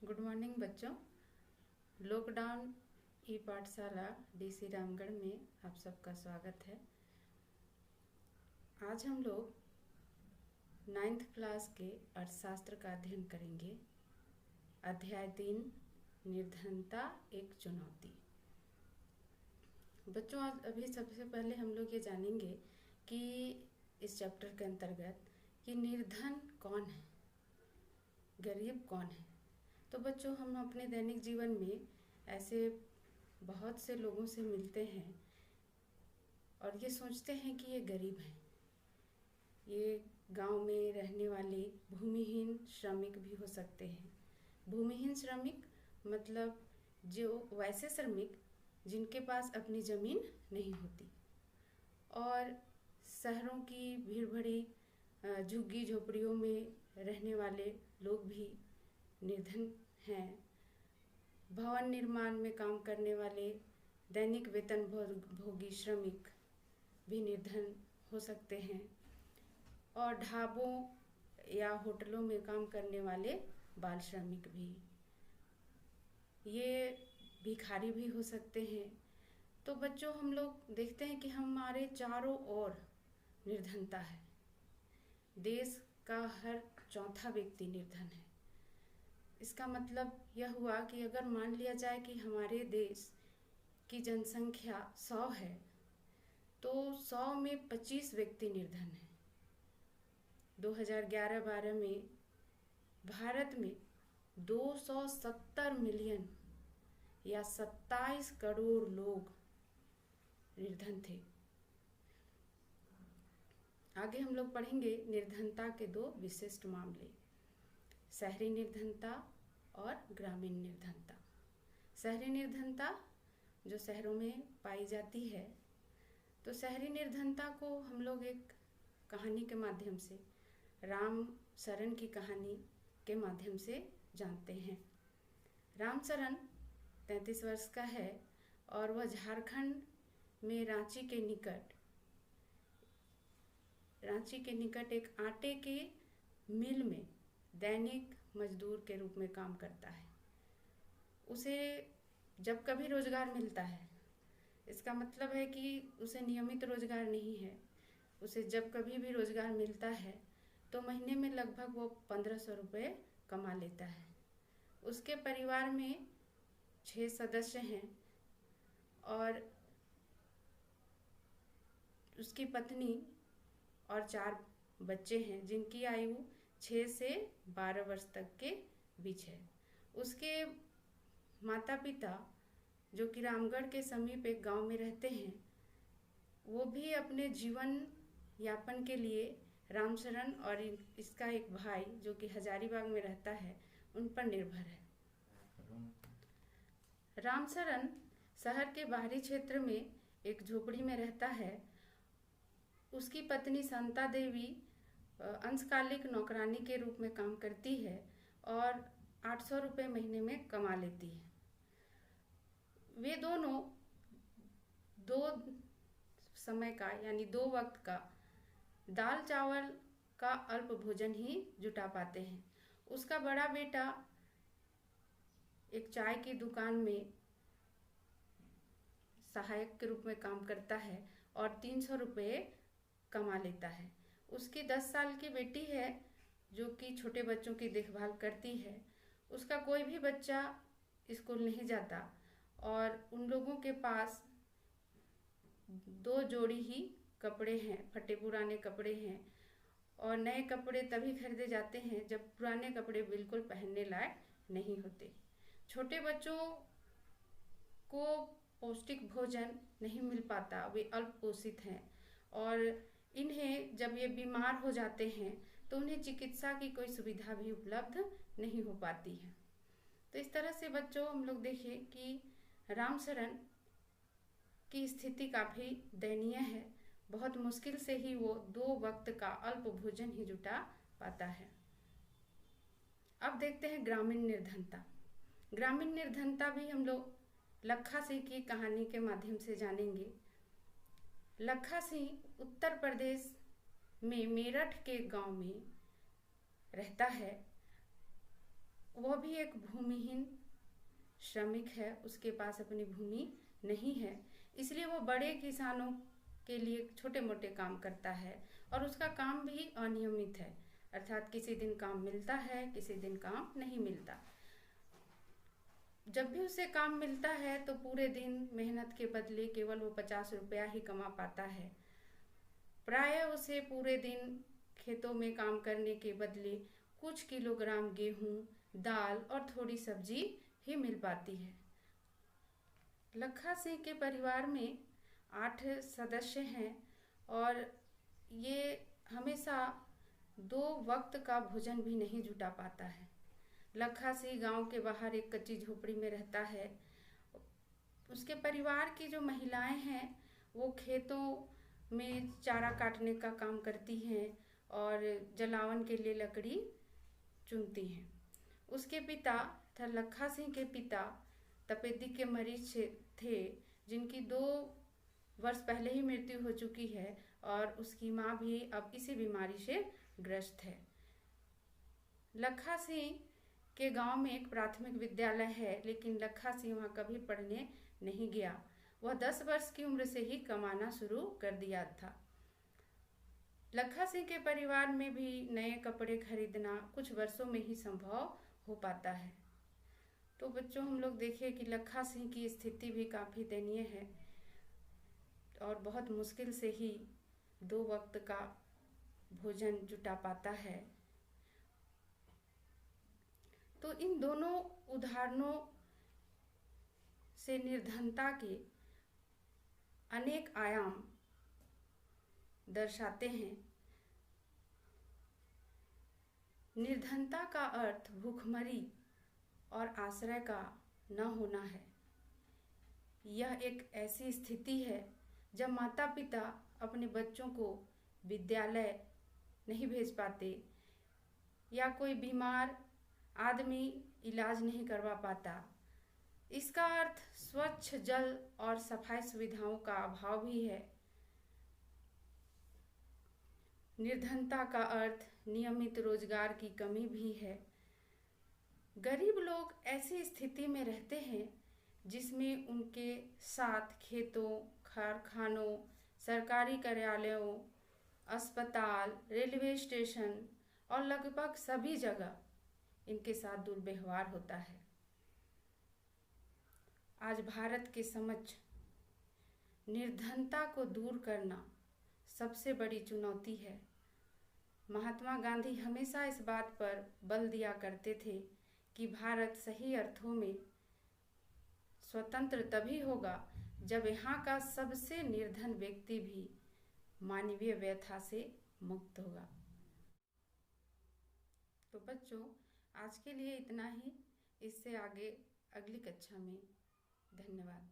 Good morning बच्चों। Lockdown ई पाठशाला DC Ramgarh में आप सबका स्वागत है। आज हम लोग 9th क्लास के अर्थशास्त्र का अध्ययन करेंगे। अध्याय 3 निर्धनता एक चुनौती। बच्चों आज अभी सबसे पहले हम लोग ये जानेंगे कि इस चैप्टर के अंतर्गत कि निर्धन कौन है, गरीब कौन है। तो बच्चों हम अपने दैनिक जीवन में ऐसे बहुत से लोगों से मिलते हैं और ये सोचते हैं कि ये गरीब हैं। ये गांव में रहने वाले भूमिहीन श्रमिक भी हो सकते हैं। भूमिहीन श्रमिक मतलब जो वैसे श्रमिक जिनके पास अपनी ज़मीन नहीं होती, और शहरों की भीड़ भरी झुग्गी झोपड़ियों में रहने वाले लोग भी निर्धन हैं। भवन निर्माण में काम करने वाले दैनिक वेतन भोगी श्रमिक भी निर्धन हो सकते हैं, और ढाबों या होटलों में काम करने वाले बाल श्रमिक भी, ये भिखारी भी हो सकते हैं। तो बच्चों हम लोग देखते हैं कि हमारे चारों ओर निर्धनता है। देश का हर चौथा व्यक्ति निर्धन है। इसका मतलब यह हुआ कि अगर मान लिया जाए कि हमारे देश की जनसंख्या 100 है तो 100 में 25 व्यक्ति निर्धन हैं। 2011-12 में भारत में 270 मिलियन या 27 करोड़ लोग निर्धन थे। आगे हम लोग पढ़ेंगे निर्धनता के दो विशिष्ट मामले, शहरी निर्धनता और ग्रामीण निर्धनता। शहरी निर्धनता जो शहरों में पाई जाती है, तो शहरी निर्धनता को हम लोग एक कहानी के माध्यम से, राम शरण की कहानी के माध्यम से जानते हैं। राम शरण 33 वर्ष का है और वह झारखंड में रांची के निकट एक आटे के मिल में दैनिक मजदूर के रूप में काम करता है। उसे जब कभी रोजगार मिलता है, इसका मतलब है कि उसे नियमित रोजगार नहीं है, उसे जब कभी भी रोजगार मिलता है तो महीने में लगभग वो 1500 रुपये कमा लेता है। उसके परिवार में 6 सदस्य हैं और उसकी पत्नी और 4 बच्चे हैं जिनकी आयु 6 से 12 वर्ष तक के बीच है। उसके माता पिता जो कि रामगढ़ के समीप एक गांव में रहते हैं, वो भी अपने जीवन यापन के लिए रामशरण और इसका एक भाई जो कि हजारीबाग में रहता है उन पर निर्भर है। रामशरण शहर के बाहरी क्षेत्र में एक झोपड़ी में रहता है। उसकी पत्नी शांता देवी अंशकालिक नौकरानी के रूप में काम करती है और 800 रुपये महीने में कमा लेती है। वे दोनों 2 समय का यानी 2 वक्त का दाल चावल का अल्प भोजन ही जुटा पाते हैं। उसका बड़ा बेटा एक चाय की दुकान में सहायक के रूप में काम करता है और 300 रुपये कमा लेता है। उसकी 10 साल की बेटी है जो कि छोटे बच्चों की देखभाल करती है। उसका कोई भी बच्चा स्कूल नहीं जाता और उन लोगों के पास 2 जोड़ी ही कपड़े हैं, फटे पुराने कपड़े हैं, और नए कपड़े तभी खरीदे जाते हैं जब पुराने कपड़े बिल्कुल पहनने लायक नहीं होते। छोटे बच्चों को पौष्टिक भोजन नहीं मिल पाता, वे अल्प पोषित हैं, और इन्हें जब ये बीमार हो जाते हैं तो उन्हें चिकित्सा की कोई सुविधा भी उपलब्ध नहीं हो पाती है। तो इस तरह से बच्चों हम लोग देखें कि रामशरण की स्थिति काफ़ी दयनीय है। बहुत मुश्किल से ही वो 2 वक्त का अल्प भोजन ही जुटा पाता है। अब देखते हैं ग्रामीण निर्धनता। ग्रामीण निर्धनता भी हम लोग लखा सिंह की कहानी के माध्यम से जानेंगे। लखा सिंह उत्तर प्रदेश में मेरठ के गांव में रहता है। वह भी एक भूमिहीन श्रमिक है, उसके पास अपनी भूमि नहीं है, इसलिए वो बड़े किसानों के लिए छोटे मोटे काम करता है और उसका काम भी अनियमित है, अर्थात किसी दिन काम मिलता है, किसी दिन काम नहीं मिलता। जब भी उसे काम मिलता है तो पूरे दिन मेहनत के बदले केवल वो 50 रुपया ही कमा पाता है। प्रायः उसे पूरे दिन खेतों में काम करने के बदले कुछ किलोग्राम गेहूं, दाल और थोड़ी सब्जी ही मिल पाती है। लखा सिंह के परिवार में 8 सदस्य हैं और ये हमेशा 2 वक्त का भोजन भी नहीं जुटा पाता है। लखा सिंह गांव के बाहर एक कच्ची झोपड़ी में रहता है। उसके परिवार की जो महिलाएं हैं वो खेतों में चारा काटने का काम करती हैं और जलावन के लिए लकड़ी चुनती हैं। उसके पिता था लखा सिंह के पिता तपेदिक के मरीज थे, जिनकी 2 वर्ष पहले ही मृत्यु हो चुकी है और उसकी माँ भी अब इसी बीमारी से ग्रस्त है। लखा सिंह के गांव में एक प्राथमिक विद्यालय है, लेकिन लखा सिंह वहाँ कभी पढ़ने नहीं गया। वह 10 वर्ष की उम्र से ही कमाना शुरू कर दिया था। लखा सिंह के परिवार में भी नए कपड़े खरीदना कुछ वर्षों में ही संभव हो पाता है। तो बच्चों, हम लोग देखें कि लखा सिंह की स्थिति भी काफ़ी दयनीय है और बहुत मुश्किल से ही 2 वक्त का भोजन जुटा पाता है। तो इन दोनों उदाहरणों से निर्धनता के अनेक आयाम दर्शाते हैं। निर्धनता का अर्थ भूखमरी और आश्रय का न होना है। यह एक ऐसी स्थिति है जब माता पिता अपने बच्चों को विद्यालय नहीं भेज पाते या कोई बीमार आदमी इलाज नहीं करवा पाता। इसका अर्थ स्वच्छ जल और सफाई सुविधाओं का अभाव भी है। निर्धनता का अर्थ नियमित रोजगार की कमी भी है। गरीब लोग ऐसी स्थिति में रहते हैं जिसमें उनके साथ खेतों, कारखानों, सरकारी कार्यालयों, अस्पताल, रेलवे स्टेशन और लगभग सभी जगह इनके साथ दुर्व्यवहार होता है। आज भारत के समक्ष निर्धनता को दूर करना सबसे बड़ी चुनौती है। महात्मा गांधी हमेशा इस बात पर बल दिया करते थे कि भारत सही अर्थों में स्वतंत्र तभी होगा जब यहाँ का सबसे निर्धन व्यक्ति भी मानवीय व्यथा से मुक्त होगा। तो बच्चों, आज के लिए इतना ही। इससे आगे अगली कक्षा में। धन्यवाद।